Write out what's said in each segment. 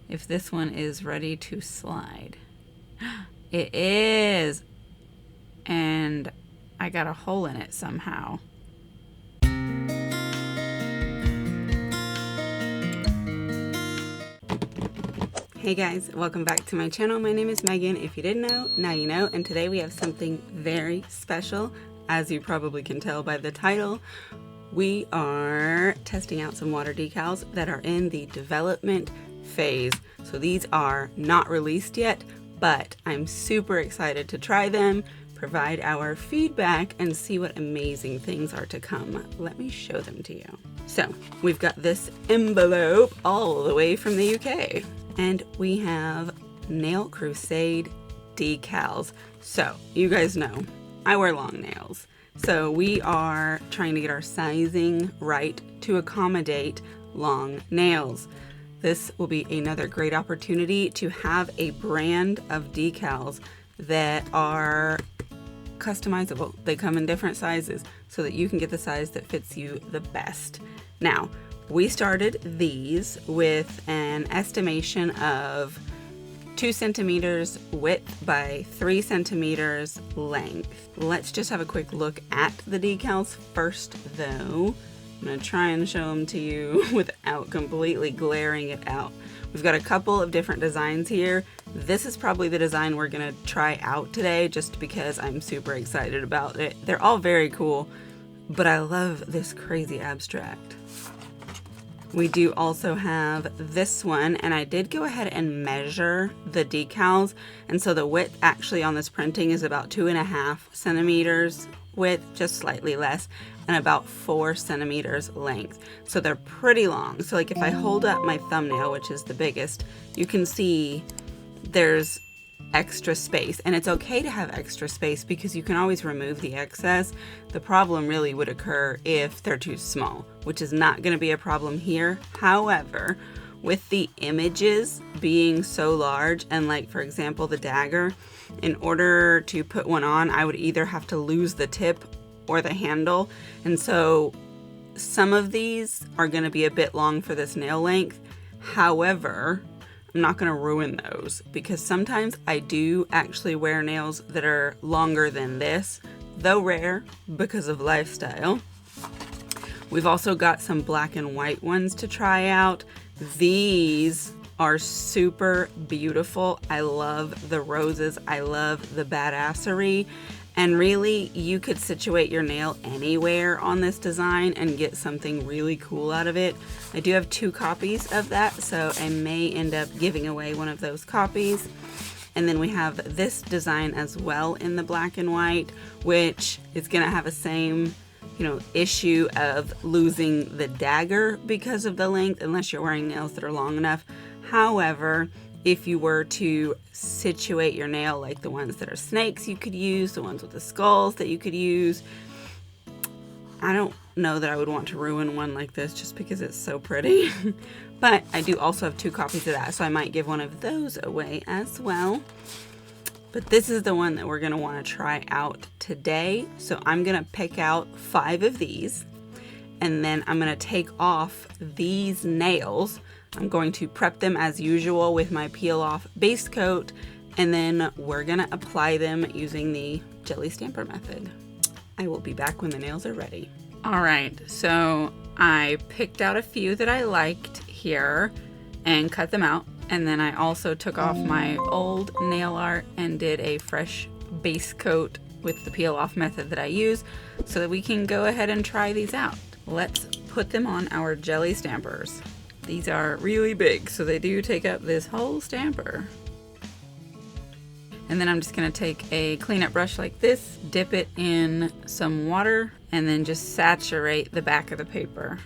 if this one is ready to slide. It is! And I got a hole in it somehow. Hey guys, welcome back to my channel. My name is Megan. If you didn't know, now you know. And today we have something very special. As you probably can tell by the title, we are testing out some water decals that are in the development phase. So these are not released yet, but I'm super excited to try them, provide our feedback, and see what amazing things are to come. Let me show them to you. So we've got this envelope all the way from the UK. And we have ENail Crusade decals. So you guys know I wear long nails. So we are trying to get our sizing right to accommodate long nails. This will be another great opportunity to have a brand of decals that are customizable. They come in different sizes so that you can get the size that fits you the best. Now, we started these with an estimation of 2 centimeters width by 3 centimeters length. Let's just have a quick look at the decals first though. I'm gonna try and show them to you without completely glaring it out. We've got a couple of different designs here. This is probably the design we're gonna try out today just because I'm super excited about it. They're all very cool, but I love this crazy abstract. We do also have this one, and I did go ahead and measure the decals, and so the width actually on this printing is about 2.5 centimeters width, just slightly less, and about 4 centimeters length. So they're pretty long. So like if I hold up my thumbnail, which is the biggest, you can see there's extra space, and it's okay to have extra space because you can always remove the excess. The problem really would occur if they're too small, which is not going to be a problem here. However, with the images being so large, and like for example the dagger, in order to put one on I would either have to lose the tip or the handle, and so some of these are going to be a bit long for this nail length. However, I'm not going to ruin those because sometimes I do actually wear nails that are longer than this, though rare because of lifestyle. We've also got some black and white ones to try out. These are super beautiful. I love the roses. I love the badassery. And really, you could situate your nail anywhere on this design and get something really cool out of it. I do have 2 copies of that, so I may end up giving away one of those copies. And then we have this design as well in the black and white, which is gonna have the same, issue of losing the dagger because of the length, unless you're wearing nails that are long enough. However, if you were to situate your nail like the ones that are snakes you could use, the ones with the skulls that you could use, I don't know that I would want to ruin one like this just because it's so pretty. But I do also have 2 copies of that, so I might give one of those away as well. But this is the one that we're going to want to try out today. So I'm going to pick out 5 of these, and then I'm going to take off these nails. I'm going to prep them as usual with my peel off base coat, and then we're going to apply them using the jelly stamper method. I will be back when the nails are ready. All right, so I picked out a few that I liked here and cut them out. And then I also took off my old nail art and did a fresh base coat with the peel off method that I use so that we can go ahead and try these out. Let's put them on our jelly stampers. These are really big, so they do take up this whole stamper. And then I'm just gonna take a cleanup brush like this, dip it in some water, and then just saturate the back of the paper.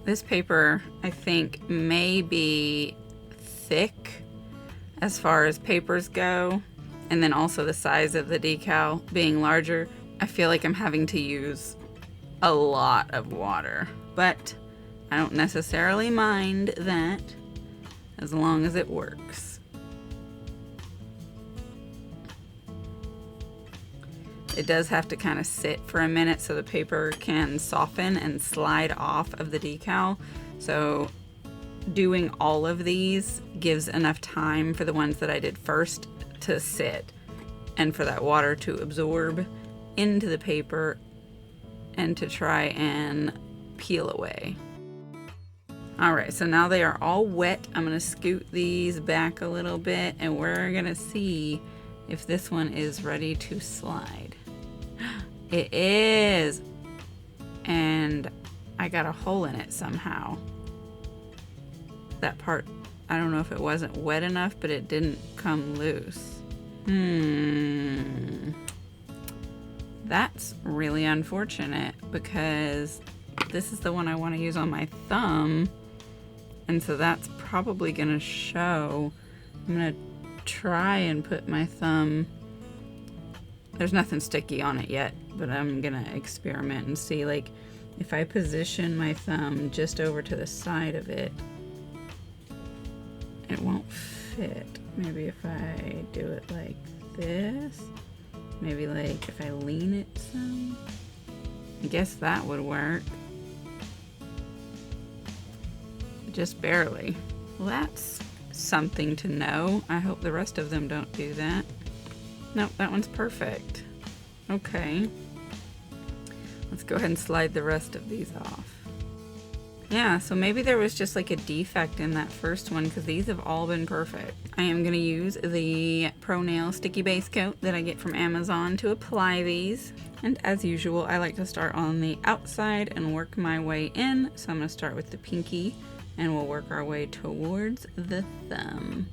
This paper, I think, may be thick as far as papers go, and then also the size of the decal being larger, I feel like I'm having to use a lot of water, but I don't necessarily mind that as long as it works. It does have to kind of sit for a minute so the paper can soften and slide off of the decal. So doing all of these gives enough time for the ones that I did first to sit and for that water to absorb into the paper and to try and peel away. Alright, so now they are all wet. I'm going to scoot these back a little bit and we're going to see if this one is ready to slide. It is! And I got a hole in it somehow. That part, I don't know if it wasn't wet enough, but it didn't come loose. That's really unfortunate because this is the one I want to use on my thumb. And so that's probably going to show. I'm going to try and put my thumb. There's nothing sticky on it yet, but I'm going to experiment and see, like, if I position my thumb just over to the side of it, it won't fit. Maybe if I do it like this, maybe like if I lean it some, I guess that would work. Just barely. Well, that's something to know. I hope the rest of them don't do that. Nope, that one's perfect. Okay. Let's go ahead and slide the rest of these off. Yeah, so maybe there was just like a defect in that first one because these have all been perfect. I am going to use the Pro Nail Sticky Base Coat that I get from Amazon to apply these. And as usual, I like to start on the outside and work my way in. So I'm going to start with the pinky and we'll work our way towards the thumb.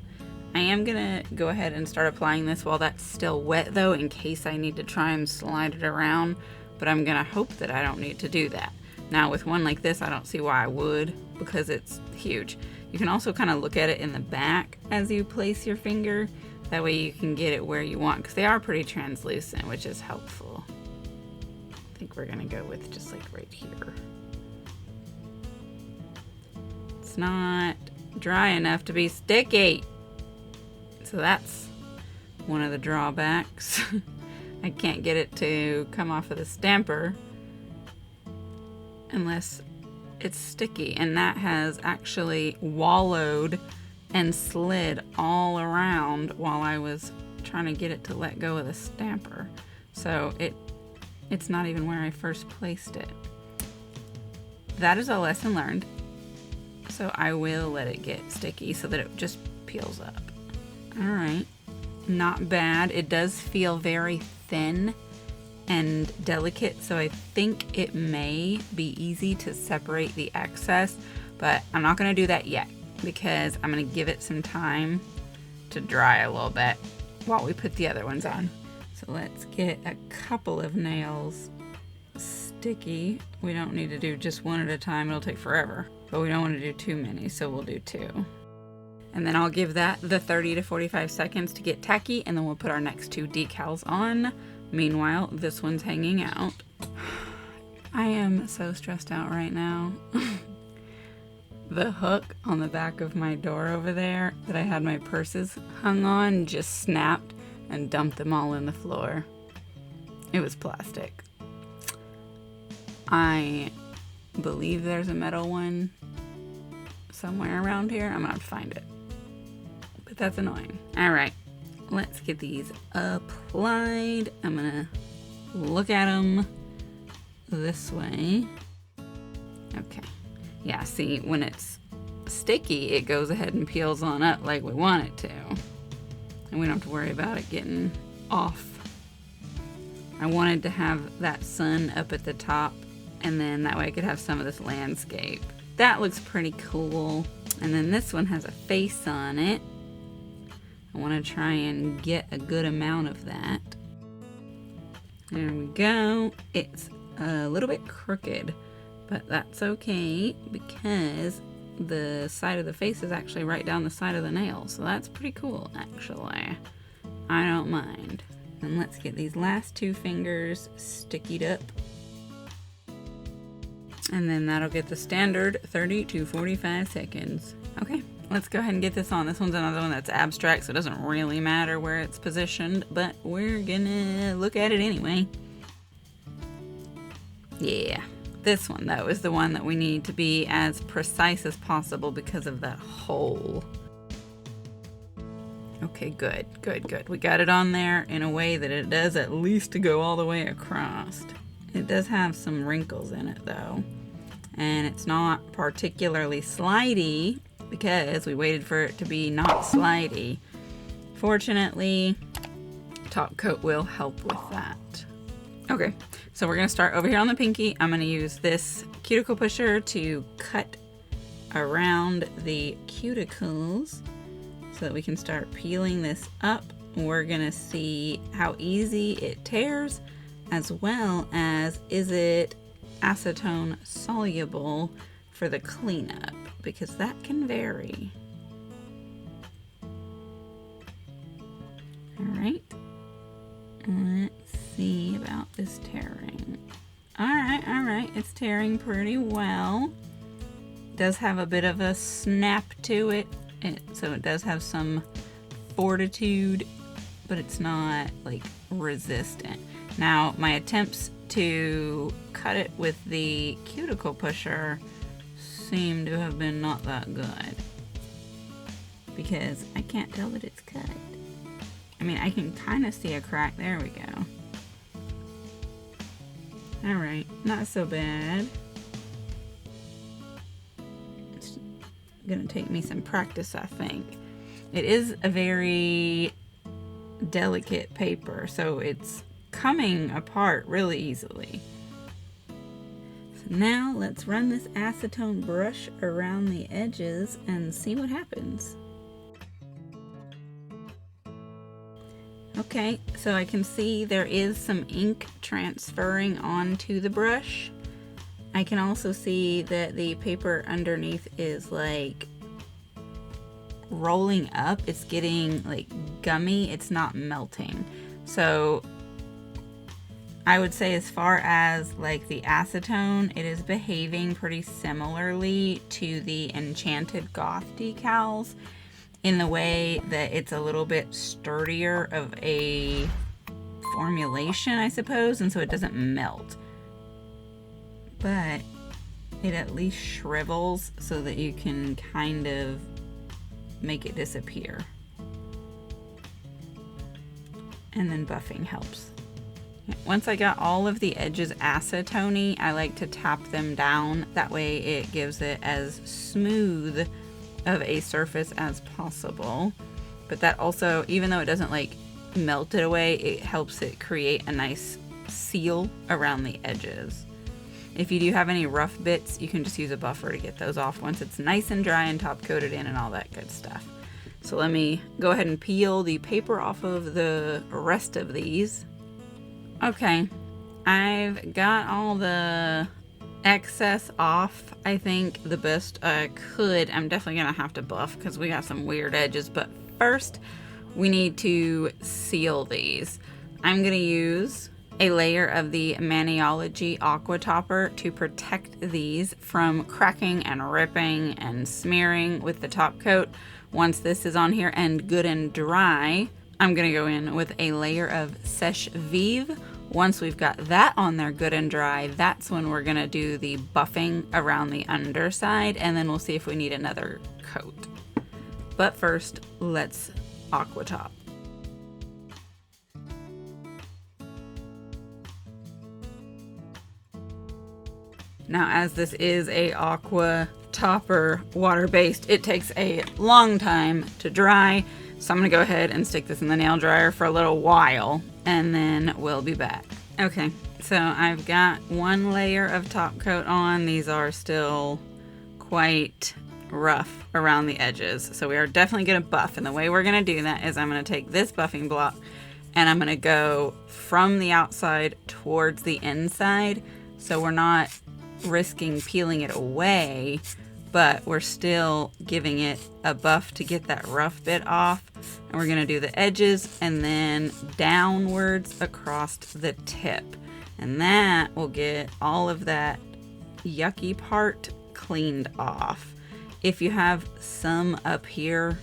I am going to go ahead and start applying this while that's still wet though, in case I need to try and slide it around. But I'm going to hope that I don't need to do that. Now with one like this, I don't see why I would because it's huge. You can also kind of look at it in the back as you place your finger. That way you can get it where you want because they are pretty translucent, which is helpful. I think we're going to go with just like right here. It's not dry enough to be sticky. So that's one of the drawbacks. I can't get it to come off of the stamper unless it's sticky, and that has actually wallowed and slid all around while I was trying to get it to let go of the stamper. So it's not even where I first placed it. That is a lesson learned. So I will let it get sticky so that it just peels up. All right, not bad. It does feel very thin and delicate, so I think it may be easy to separate the excess, but I'm not going to do that yet because I'm going to give it some time to dry a little bit while we put the other ones on. So let's get a couple of nails sticky. We don't need to do just one at a time, it'll take forever, but we don't want to do too many, so we'll do two. And then I'll give that the 30 to 45 seconds to get tacky, and then we'll put our next two decals on. Meanwhile, this one's hanging out. I am so stressed out right now. The hook on the back of my door over there that I had my purses hung on just snapped and dumped them all in the floor. It was plastic. I believe there's a metal one somewhere around here. I'm gonna have to find it. But that's annoying. All right. Let's get these applied. I'm gonna look at them this way. Okay. Yeah, see, when it's sticky, it goes ahead and peels on up like we want it to. And we don't have to worry about it getting off. I wanted to have that sun up at the top, and then that way I could have some of this landscape. That looks pretty cool. And then this one has a face on it. I want to try and get a good amount of that. There we go. It's a little bit crooked, but that's okay because the side of the face is actually right down the side of the nail. So that's pretty cool, actually. I don't mind. And let's get these last two fingers stickied up. And then that'll get the standard 30 to 45 seconds. Okay. Let's go ahead and get this on. This one's another one that's abstract, so it doesn't really matter where it's positioned, but we're gonna look at it anyway. Yeah, This one, though, is the one that we need to be as precise as possible because of that hole. Okay, good, good, good. We got it on there in a way that it does at least to go all the way across. It does have some wrinkles in it, though. And it's not particularly slidey because we waited for it to be not slidey. Fortunately, top coat will help with that. Okay, so we're gonna start over here on the pinky. I'm gonna use this cuticle pusher to cut around the cuticles so that we can start peeling this up. We're gonna see how easy it tears, as well as is it acetone soluble for the cleanup, because that can vary. All right, let's see about this tearing. All right, it's tearing pretty well. It does have a bit of a snap to it, so it does have some fortitude, but it's not like resistant. Now, my attempts to cut it with the cuticle pusher seem to have been not that good, because I can't tell that it's cut. I mean, I can kind of see a crack. There we go. All right, not so bad. It's gonna take me some practice, I think. It is a very delicate paper, so it's coming apart really easily. So now let's run this acetone brush around the edges and see what happens. Okay, so I can see there is some ink transferring onto the brush. I can also see that the paper underneath is like rolling up. It's getting like gummy. It's not melting. So I would say, as far as like the acetone, it is behaving pretty similarly to the Enchanted Goth decals, in the way that it's a little bit sturdier of a formulation, I suppose, and so it doesn't melt. But it at least shrivels so that you can kind of make it disappear. And then buffing helps. Once I got all of the edges acetone-y, I like to tap them down. That way it gives it as smooth of a surface as possible. But that also, even though it doesn't like melt it away, it helps it create a nice seal around the edges. If you do have any rough bits, you can just use a buffer to get those off once it's nice and dry and top coated in and all that good stuff. So let me go ahead and peel the paper off of the rest of these. Okay, I've got all the excess off, I think, the best I could. I'm definitely gonna have to buff because we got some weird edges, but first we need to seal these. I'm gonna use a layer of the Maniology Aqua Topper to protect these from cracking and ripping and smearing with the top coat. Once this is on here and good and dry, I'm gonna go in with a layer of Sèche Vive. Once we've got that on there good and dry, that's when we're gonna do the buffing around the underside, and then we'll see if we need another coat. But first, let's aqua top. Now, as this is a aqua topper water-based, it takes a long time to dry, so I'm gonna go ahead and stick this in the nail dryer for a little while, and then we'll be back. Okay, so I've got one layer of top coat on. These are still quite rough around the edges, so we are definitely gonna buff, and the way we're gonna do that is I'm gonna take this buffing block and I'm gonna go from the outside towards the inside, so we're not risking peeling it away, but we're still giving it a buff to get that rough bit off. And we're gonna do the edges and then downwards across the tip. And that will get all of that yucky part cleaned off. If you have some up here,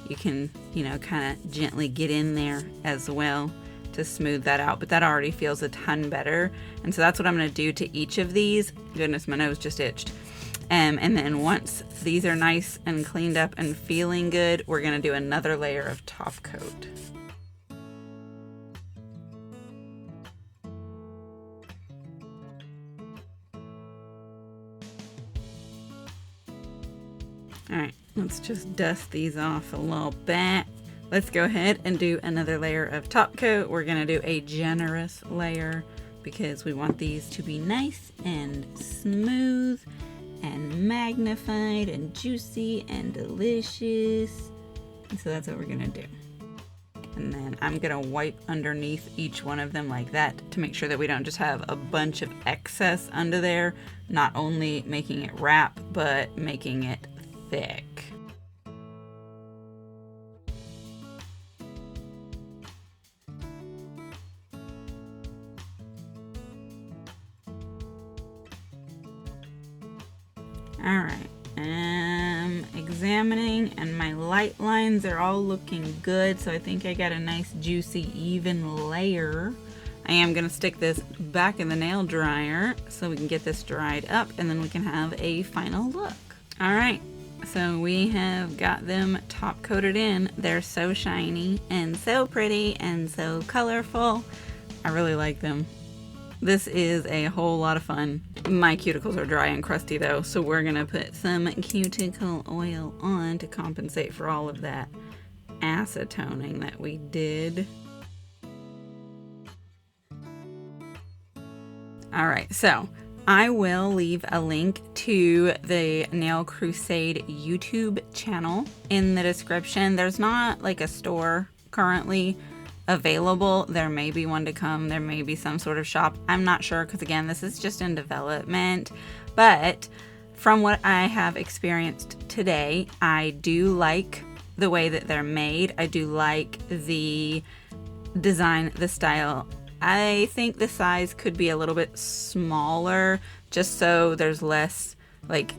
you can, kind of gently get in there as well to smooth that out, but that already feels a ton better. And so that's what I'm going to do to each of these. Goodness, my nose just itched. And then once these are nice and cleaned up and feeling good, we're going to do another layer of top coat. All right, let's just dust these off a little bit. Let's go ahead and do another layer of top coat. We're going to do a generous layer because we want these to be nice and smooth and magnified and juicy and delicious. And so that's what we're gonna do. And then I'm gonna wipe underneath each one of them like that to make sure that we don't just have a bunch of excess under there, not only making it wrap, but making it thick. Alright, I'm examining and my light lines are all looking good, so I think I got a nice juicy even layer. I am going to stick this back in the nail dryer so we can get this dried up and then we can have a final look. Alright, so we have got them top coated in. They're so shiny and so pretty and so colorful. I really like them. This is a whole lot of fun. My cuticles are dry and crusty though, so we're gonna put some cuticle oil on to compensate for all of that acetoning that we did. Alright, so I will leave a link to the Nail Crusade YouTube channel in the description. There's not like a store currently available. There may be one to come. There may be some sort of shop. I'm not sure because again, this is just in development. But from what I have experienced today, I do like the way that they're made. I do like the design, the style. I think the size could be a little bit smaller just so there's less like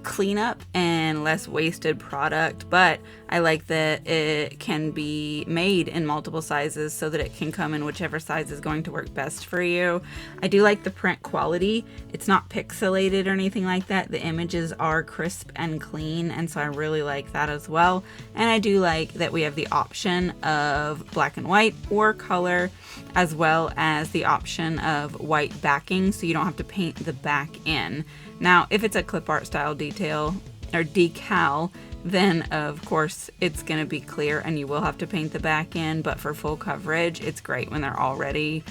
cleanup and less wasted product, but I like that it can be made in multiple sizes so that it can come in whichever size is going to work best for you. I do like the print quality. It's not pixelated or anything like that. The images are crisp and clean, and so I really like that as well. And I do like that we have the option of black and white or color, as well as the option of white backing so you don't have to paint the back in. Now, if it's a clip art style detail or decal, then of course it's going to be clear and you will have to paint the back in, but for full coverage, it's great when they're already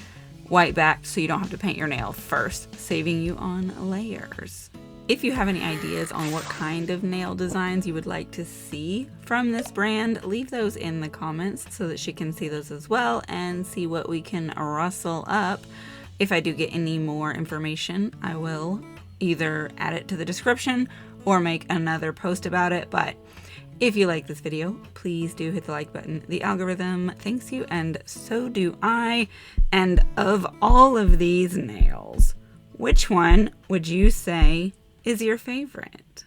white backed so you don't have to paint your nail first, saving you on layers. If you have any ideas on what kind of nail designs you would like to see from this brand, leave those in the comments so that she can see those as well and see what we can rustle up. If I do get any more information, I will either add it to the description or make another post about it. But if you like this video, please do hit the like button. The algorithm thanks you, and so do I. And of all of these nails, which one would you say is your favorite?